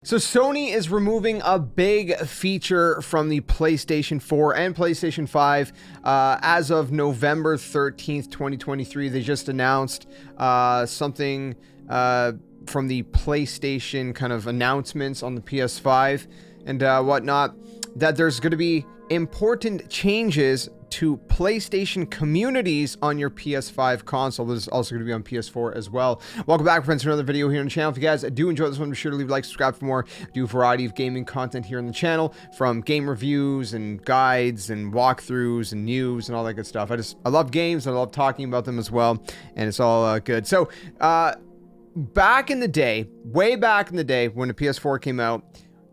So Sony is removing a big feature from the PlayStation 4 and PlayStation 5 as of November 13th, 2023. They just announced something from the PlayStation kind of announcements on the PS5 and whatnot, that there's going to be important changes to PlayStation communities on your PS5 console. This is also going to be on PS4 as well. Welcome back, friends, to another video here on the channel. If you guys do enjoy this one, be sure to leave a like, subscribe for more. I do a variety of gaming content here on the channel, from game reviews and guides and walkthroughs and news and all that good stuff. I love games, and I love talking about them as well, and it's all good. So back in the day, way back in the day when the PS4 came out,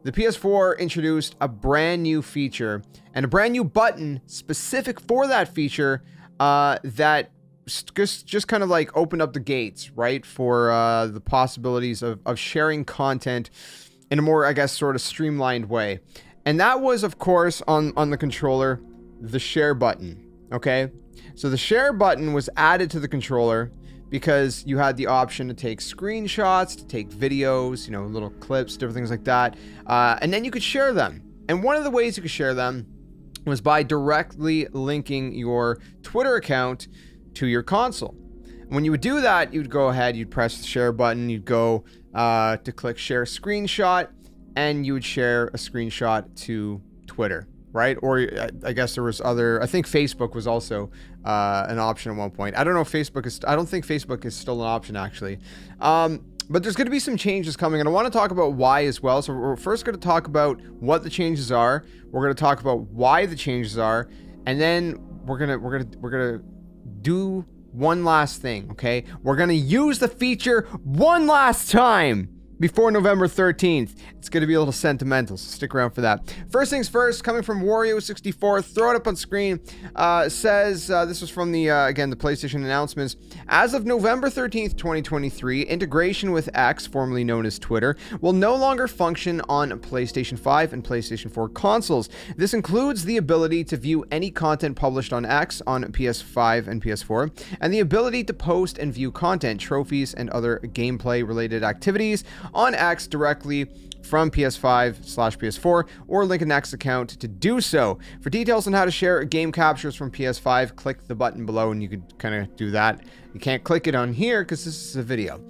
the PS4 introduced a brand new feature and a brand new button specific for that feature that just kind of like opened up the gates, right, for the possibilities of sharing content in a more, I guess, sort of streamlined way. And that was, of course, on the controller, the share button. Okay, so the share button was added to the controller because you had the option to take screenshots, to take videos, you know, little clips, different things like that. And then you could share them. And one of the ways you could share them was by directly linking your Twitter account to your console. When you would do that, you'd go ahead, you'd press the share button, you'd go to click share screenshot, and you would share a screenshot to Twitter, right? Or I guess there was other, I think Facebook was also an option at one point. I don't know if Facebook is, I don't think Facebook is still an option actually. But there's going to be some changes coming, and I want to talk about why as well. So we're first going to talk about what the changes are. We're going to talk about why the changes are, and then we're gonna do one last thing. Okay, we're going to use the feature one last time before November 13th. It's going to be a little sentimental, so stick around for that. First things first, coming from Wario64, throw it up on screen, says, this was from the, again, the PlayStation announcements. As of November 13th, 2023, integration with X, formerly known as Twitter, will no longer function on PlayStation 5 and PlayStation 4 consoles. This includes the ability to view any content published on X on PS5 and PS4, and the ability to post and view content, trophies, and other gameplay-related activities on X directly from PS5/PS4, or link an X account to do so. For details on how to share game captures from PS5, click the button below and you could kind of do that. You can't click it on here because this is a video.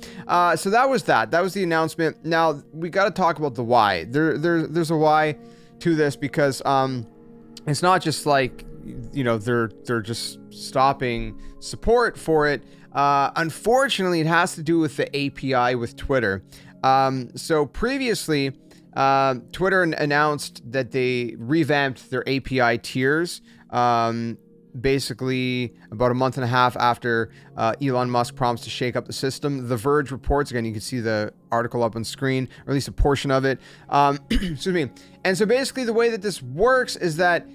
So that was the announcement. Now we got to talk about the why. There's a why to this, because it's not just like, you know, they're just stopping support for it. Unfortunately, it has to do with the API with Twitter. So previously, Twitter announced that they revamped their API tiers, basically about a month and a half after Elon Musk promised to shake up the system. The Verge reports, again, you can see the article up on screen, or at least a portion of it. Excuse me. And so basically the way that this works is that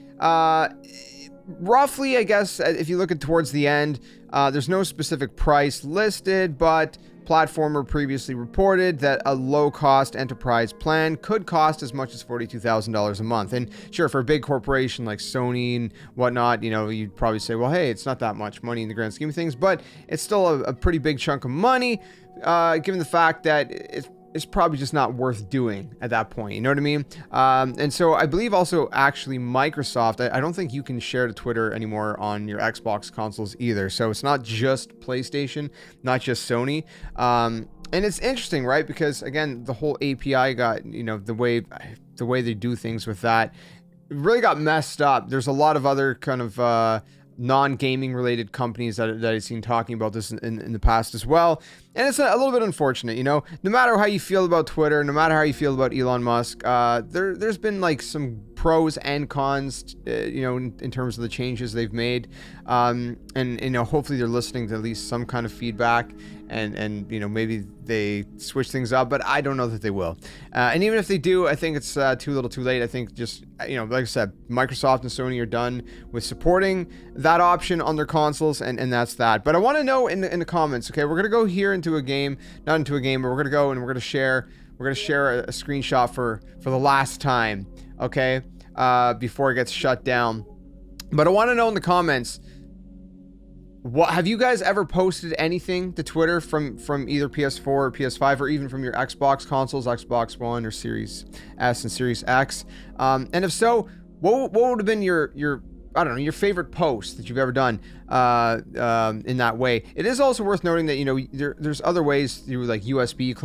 roughly, I guess, if you look at towards the end, there's no specific price listed, but Platformer previously reported that a low-cost enterprise plan could cost as much as $42,000 a month. And sure, for a big corporation like Sony and whatnot, you know, you'd probably say, well, hey, it's not that much money in the grand scheme of things, but it's still a pretty big chunk of money, given the fact that it's probably just not worth doing at that point. You know what I mean? And so I believe also actually Microsoft, I don't think you can share to Twitter anymore on your Xbox consoles either. So it's not just PlayStation, not just Sony. And it's interesting, right? Because again, the whole API got, you know, the way they do things with that really got messed up. There's a lot of other kind of non-gaming related companies that I've seen talking about this in the past as well. And it's a little bit unfortunate, you know, no matter how you feel about Twitter, no matter how you feel about Elon Musk, there's been like some pros and cons, you know, in terms of the changes they've made. And, you know, hopefully they're listening to at least some kind of feedback, and you know, maybe they switch things up, but I don't know that they will. And even if they do, I think it's too little too late. I think just, you know, like I said, Microsoft and Sony are done with supporting that option on their consoles, and that's that. But I want to know in the comments, okay, we're going to go here into a game, not into a game, but we're going to go and we're going to share a screenshot for the last time, okay, before it gets shut down. But I want to know in the comments, what have you guys ever posted anything to Twitter from either PS4 or PS5, or even from your Xbox consoles, Xbox One or Series S and Series X? And if so, what would have been your I don't know, your favorite post that you've ever done in that way? It is also worth noting that, you know, there's other ways through like USB,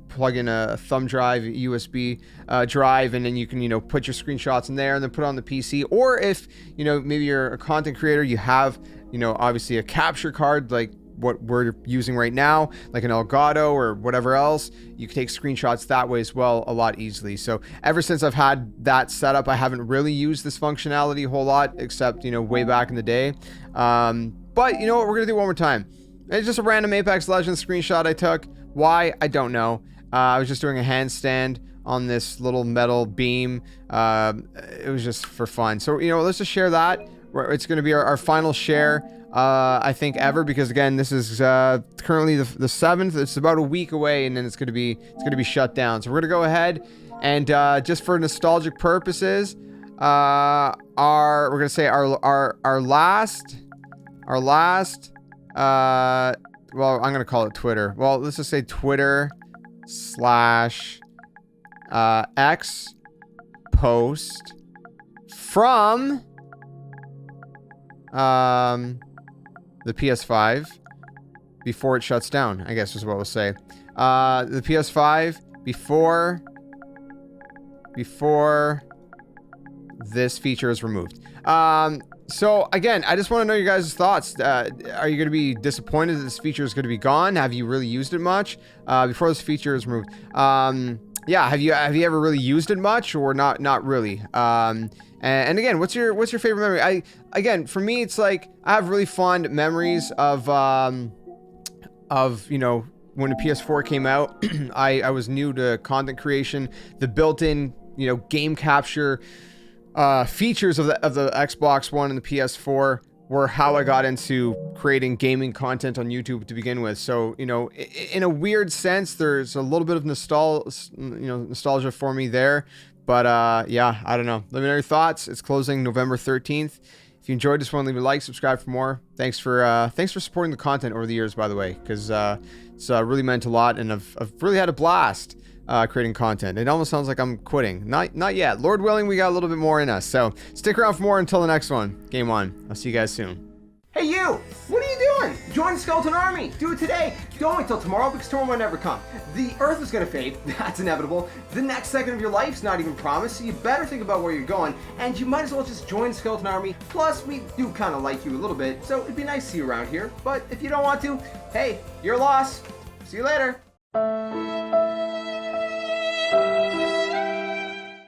plug in a thumb drive, USB drive, and then you can, you know, put your screenshots in there and then put it on the PC. Or if, you know, maybe you're a content creator, you have, you know, obviously a capture card like what we're using right now, like an Elgato or whatever else, you can take screenshots that way as well a lot easily. So ever since I've had that set up, I haven't really used this functionality a whole lot, except, you know, way back in the day. But you know what, we're gonna do one more time. It's just a random Apex Legends screenshot I took. Why? I don't know. I was just doing a handstand on this little metal beam. It was just for fun. So, you know, let's just share that. It's going to be our final share, I think, ever, because again, this is currently the 7th. It's about a week away, and then it's going to be shut down. So we're going to go ahead and just for nostalgic purposes, we're going to say our last well, I'm going to call it Twitter. Well, let's just say Twitter / X post from the PS5 before it shuts down, I guess is what we'll say. The PS5 before this feature is removed. So again, I just want to know your guys' thoughts. Are you going to be disappointed that this feature is going to be gone? Have you really used it much before this feature is removed? Yeah, have you ever really used it much, or not really? And again, what's your favorite memory? Again, for me, it's like I have really fond memories of you know, when the PS4 came out. I was new to content creation. The built-in, you know, game capture features of the Xbox One and the PS4 were how I got into creating gaming content on YouTube to begin with. So, you know, in a weird sense, there's a little bit of nostalgia for me there. But yeah, I don't know. Let me know your thoughts. It's closing November 13th. If you enjoyed this one, leave a like, subscribe for more. Thanks for supporting the content over the years, by the way, because it's really meant a lot, and I've really had a blast creating content. It almost sounds like I'm quitting. Not yet. Lord willing, we got a little bit more in us. So stick around for more until the next one. Game on. I'll see you guys soon. Hey you! What are you doing? Join the Skeleton Army! Do it today! Don't wait till tomorrow, because tomorrow might never come. The Earth is gonna fade, that's inevitable. The next second of your life's not even promised, so you better think about where you're going, and you might as well just join the Skeleton Army. Plus, we do kinda like you a little bit, so it'd be nice to see you around here. But if you don't want to, hey, your loss. See you later!